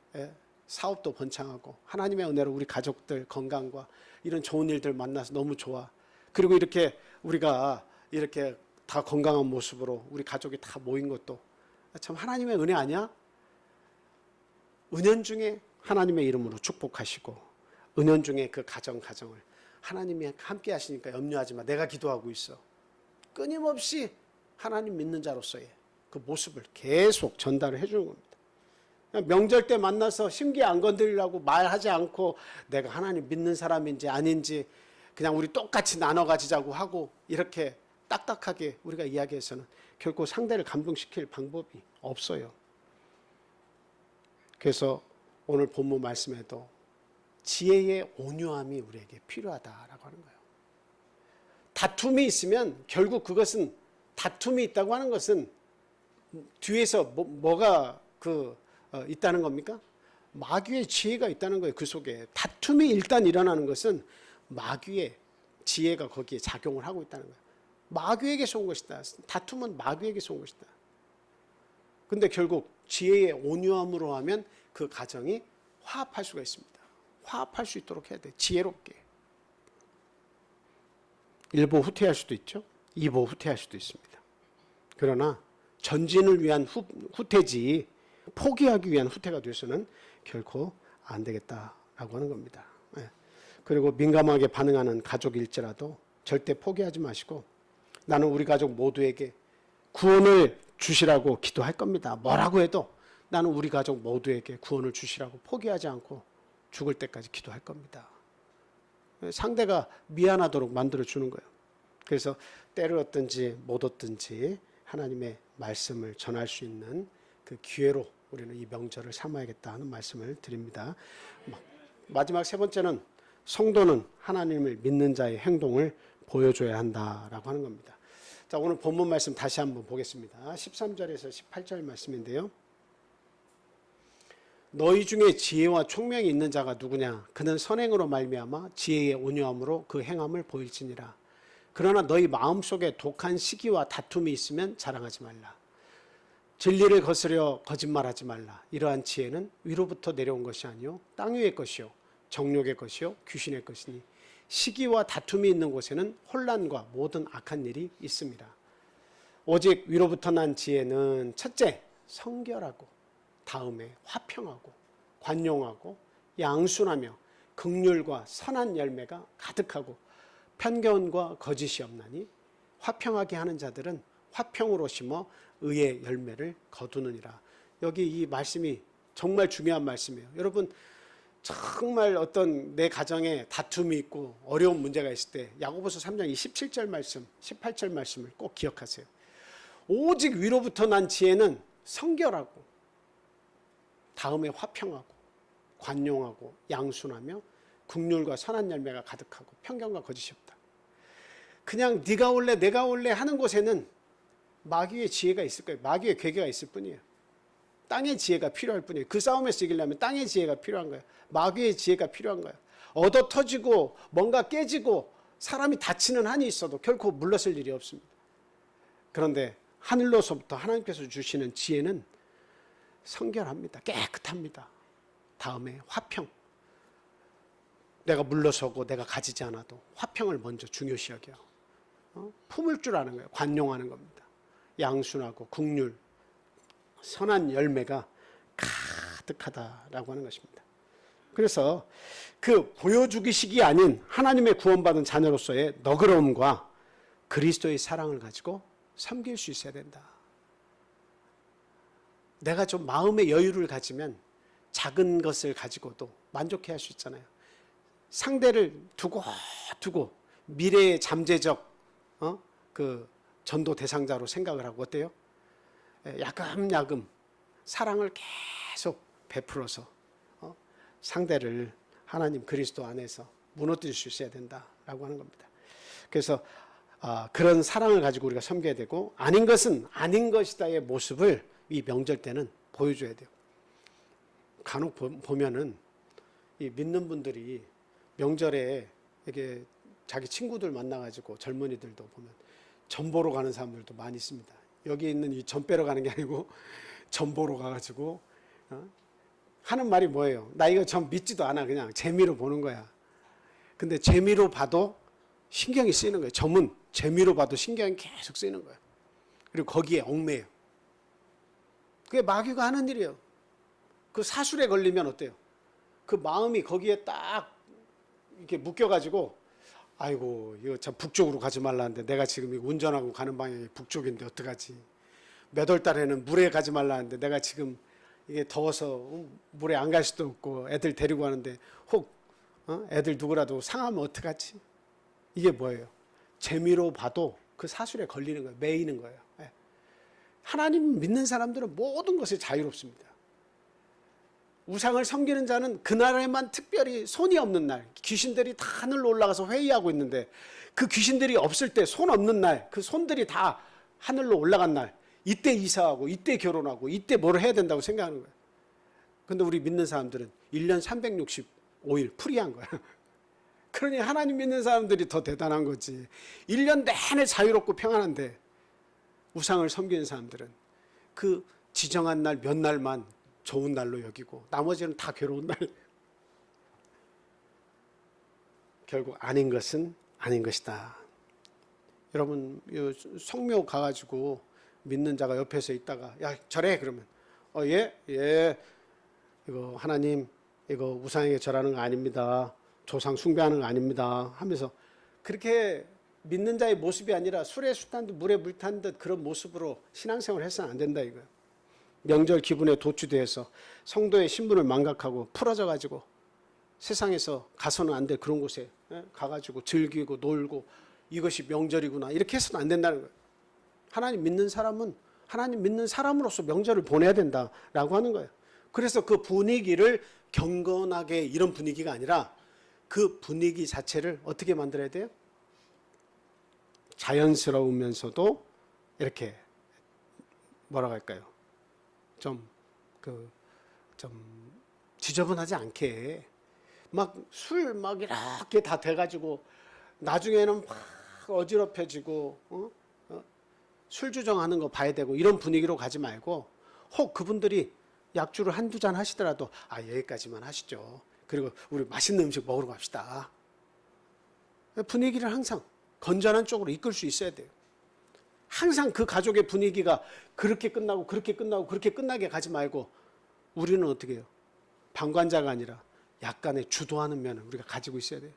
Speaker 1: 사업도 번창하고 하나님의 은혜로 우리 가족들 건강과 이런 좋은 일들 만나서 너무 좋아. 그리고 이렇게 우리가 이렇게 다 건강한 모습으로 우리 가족이 다 모인 것도 참 하나님의 은혜 아니야? 은연중에 하나님의 이름으로 축복하시고 은연중에 그 가정을 하나님이 함께 하시니까 염려하지 마. 내가 기도하고 있어. 끊임없이 하나님 믿는 자로서의 그 모습을 계속 전달을 해주는 겁니다. 명절 때 만나서 심기 안 건드리려고 말하지 않고 내가 하나님 믿는 사람인지 아닌지 그냥 우리 똑같이 나눠 가지자고 하고 이렇게 딱딱하게 우리가 이야기해서는 결코 상대를 감동시킬 방법이 없어요. 그래서 오늘 본문 말씀에도 지혜의 온유함이 우리에게 필요하다라고 하는 거예요. 다툼이 있으면 결국 그것은 다툼이 있다고 하는 것은 뒤에서 뭐가 있다는 겁니까? 마귀의 지혜가 있다는 거예요. 그 속에 다툼이 일단 일어나는 것은 마귀의 지혜가 거기에 작용을 하고 있다는 거예요. 마귀에게서 온 것이다. 다툼은 마귀에게서 온 것이다. 근데 결국 지혜의 온유함으로 하면 그 가정이 화합할 수가 있습니다. 화합할 수 있도록 해야 돼. 지혜롭게. 1보 후퇴할 수도 있죠. 2보 후퇴할 수도 있습니다. 그러나 전진을 위한 후퇴지 포기하기 위한 후퇴가 돼서는 결코 안 되겠다라고 하는 겁니다. 그리고 민감하게 반응하는 가족일지라도 절대 포기하지 마시고 나는 우리 가족 모두에게 구원을 주시라고 기도할 겁니다. 뭐라고 해도 나는 우리 가족 모두에게 구원을 주시라고 포기하지 않고 죽을 때까지 기도할 겁니다. 상대가 미안하도록 만들어주는 거예요. 그래서 때를 얻든지 못 얻든지 하나님의 말씀을 전할 수 있는 그 기회로 우리는 이 명절을 삼아야겠다 하는 말씀을 드립니다. 마지막 세 번째는 성도는 하나님을 믿는 자의 행동을 보여줘야 한다라고 하는 겁니다. 자, 오늘 본문 말씀 다시 한번 보겠습니다. 13절에서 18절 말씀인데요. 너희 중에 지혜와 총명이 있는 자가 누구냐? 그는 선행으로 말미암아 지혜의 온유함으로 그 행함을 보일지니라. 그러나 너희 마음속에 독한 시기와 다툼이 있으면 자랑하지 말라. 진리를 거스려 거짓말하지 말라. 이러한 지혜는 위로부터 내려온 것이 아니요 땅 위의 것이요 정욕의 것이요 귀신의 것이니 시기와 다툼이 있는 곳에는 혼란과 모든 악한 일이 있습니다. 오직 위로부터 난 지혜는 첫째 성결하고 다음에 화평하고 관용하고 양순하며 긍휼과 선한 열매가 가득하고 편견과 거짓이 없나니 화평하게 하는 자들은 화평으로 심어 의의 열매를 거두느니라. 여기 이 말씀이 정말 중요한 말씀이에요. 여러분 정말 어떤 내 가정에 다툼이 있고 어려운 문제가 있을 때 야고보서 3장 27절 말씀 18절 말씀을 꼭 기억하세요. 오직 위로부터 난 지혜는 성결하고 다음에 화평하고 관용하고 양순하며 긍휼과 선한 열매가 가득하고 편견과 거짓이 없다. 그냥 네가 올래 내가 올래 하는 곳에는 마귀의 지혜가 있을 거예요. 마귀의 괴계가 있을 뿐이에요. 땅의 지혜가 필요할 뿐이에요. 그 싸움에서 이기려면 땅의 지혜가 필요한 거예요. 마귀의 지혜가 필요한 거예요. 얻어 터지고 뭔가 깨지고 사람이 다치는 한이 있어도 결코 물러설 일이 없습니다. 그런데 하늘로서부터 하나님께서 주시는 지혜는 성결합니다. 깨끗합니다. 다음에 화평. 내가 물러서고 내가 가지지 않아도 화평을 먼저 중요시 여겨요. 품을 줄 아는 거예요. 관용하는 겁니다. 양순하고 긍휼, 선한 열매가 가득하다라고 하는 것입니다. 그래서 그 보여주기식이 아닌 하나님의 구원받은 자녀로서의 너그러움과 그리스도의 사랑을 가지고 섬길 수 있어야 된다. 내가 좀 마음의 여유를 가지면 작은 것을 가지고도 만족해 할 수 있잖아요. 상대를 두고 미래의 잠재적 그 전도 대상자로 생각을 하고 어때요? 야금야금 사랑을 계속 베풀어서 상대를 하나님 그리스도 안에서 무너뜨릴 수 있어야 된다라고 하는 겁니다. 그래서 그런 사랑을 가지고 우리가 섬겨야 되고, 아닌 것은 아닌 것이다의 모습을 이 명절 때는 보여줘야 돼요. 간혹 보면은 이 믿는 분들이 명절에 이게 자기 친구들 만나가지고, 젊은이들도 보면 전 보러 가는 사람들도 많이 있습니다. 여기 있는 이 전 빼러 가는 게 아니고 전 보러 가가지고 하는 말이 뭐예요? 나 이거 전 믿지도 않아. 그냥 재미로 보는 거야. 근데 재미로 봐도 신경이 쓰이는 거예요. 점은 재미로 봐도 신경이 계속 쓰이는 거예요. 그리고 거기에 얽매여요. 그게 마귀가 하는 일이에요. 그 사술에 걸리면 어때요? 그 마음이 거기에 딱 이렇게 묶여가지고, 아이고 이거 참 북쪽으로 가지 말라는데 내가 지금 운전하고 가는 방향이 북쪽인데 어떡하지? 몇 월 달에는 물에 가지 말라는데 내가 지금 이게 더워서 물에 안 갈 수도 없고 애들 데리고 가는데 혹 애들 누구라도 상하면 어떡하지? 이게 뭐예요? 재미로 봐도 그 사술에 걸리는 거예요. 매이는 거예요. 하나님 믿는 사람들은 모든 것에 자유롭습니다. 우상을 섬기는 자는 그날에만 특별히 손이 없는 날, 귀신들이 다 하늘로 올라가서 회의하고 있는데, 그 귀신들이 없을 때 손 없는 날, 그 손들이 다 하늘로 올라간 날, 이때 이사하고 이때 결혼하고 이때 뭘 해야 된다고 생각하는 거예요. 근데 우리 믿는 사람들은 1년 365일 프리한 거야. 그러니 하나님 믿는 사람들이 더 대단한 거지. 1년 내내 자유롭고 평안한데, 우상을 섬기는 사람들은 그 지정한 날 몇 날만 좋은 날로 여기고 나머지는 다 괴로운 날. 결국 아닌 것은 아닌 것이다. 여러분 성묘 가가지고 믿는 자가 옆에서 있다가 야 절해 그러면 예 이거 하나님 이거 우상에게 절하는 거 아닙니다. 조상 숭배하는 거 아닙니다 하면서, 그렇게 믿는 자의 모습이 아니라 술에 술 탄 듯 물에 물 탄 듯 그런 모습으로 신앙생활을 해서는 안 된다 이거예요. 명절 기분에 도취돼서 성도의 신분을 망각하고 풀어져 가지고 세상에서 가서는 안 될 그런 곳에 가가지고 즐기고 놀고 이것이 명절이구나 이렇게 해서는 안 된다는 거예요. 하나님 믿는 사람은 하나님 믿는 사람으로서 명절을 보내야 된다라고 하는 거예요. 그래서 그 분위기를 경건하게, 이런 분위기가 아니라 그 분위기 자체를 어떻게 만들어야 돼요? 자연스러우면서도 이렇게 뭐라고 할까요? 좀 지저분하지 않게 막 술 막 이렇게 다 돼가지고 나중에는 막 어지럽혀지고 술주정하는 거 봐야 되고 이런 분위기로 가지 말고, 혹 그분들이 약주를 한두 잔 하시더라도 여기까지만 하시죠. 그리고 우리 맛있는 음식 먹으러 갑시다. 분위기를 항상 건전한 쪽으로 이끌 수 있어야 돼요. 항상 그 가족의 분위기가 그렇게 끝나고 그렇게 끝나고 그렇게 끝나게 가지 말고, 우리는 어떻게 해요? 방관자가 아니라 약간의 주도하는 면을 우리가 가지고 있어야 돼요.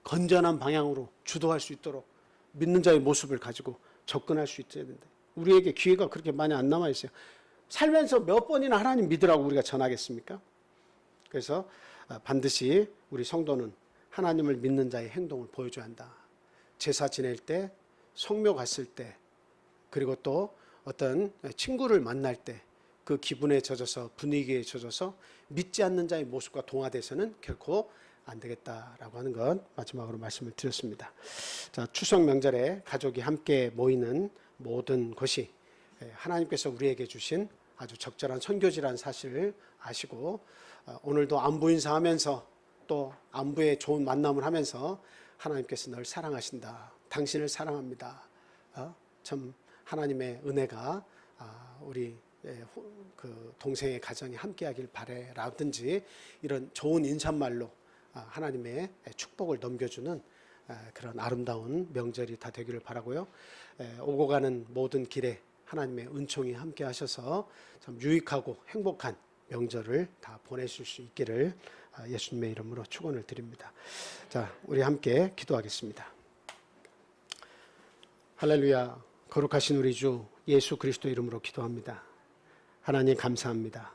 Speaker 1: 건전한 방향으로 주도할 수 있도록 믿는 자의 모습을 가지고 접근할 수 있어야 된다. 우리에게 기회가 그렇게 많이 안 남아 있어요. 살면서 몇 번이나 하나님 믿으라고 우리가 전하겠습니까? 그래서 반드시 우리 성도는 하나님을 믿는 자의 행동을 보여줘야 한다. 제사 지낼 때, 성묘 갔을 때, 그리고 또 어떤 친구를 만날 때 그 기분에 젖어서, 분위기에 젖어서 믿지 않는 자의 모습과 동화돼서는 결코 안 되겠다라고 하는 것 마지막으로 말씀을 드렸습니다. 자, 추석 명절에 가족이 함께 모이는 모든 것이 하나님께서 우리에게 주신 아주 적절한 선교지라는 사실을 아시고, 오늘도 안부 인사하면서 또 안부의 좋은 만남을 하면서 하나님께서 널 사랑하신다. 당신을 사랑합니다. 참 하나님의 은혜가 우리 그 동생의 가정이 함께하길 바래 라든지 이런 좋은 인사말로 하나님의 축복을 넘겨주는 그런 아름다운 명절이 다 되기를 바라고요. 오고 가는 모든 길에 하나님의 은총이 함께 하셔서 참 유익하고 행복한 명절을 다 보내실 수 있기를 예수님의 이름으로 축원을 드립니다. 자, 우리 함께 기도하겠습니다. 할렐루야. 거룩하신 우리 주 예수 그리스도 이름으로 기도합니다. 하나님 감사합니다.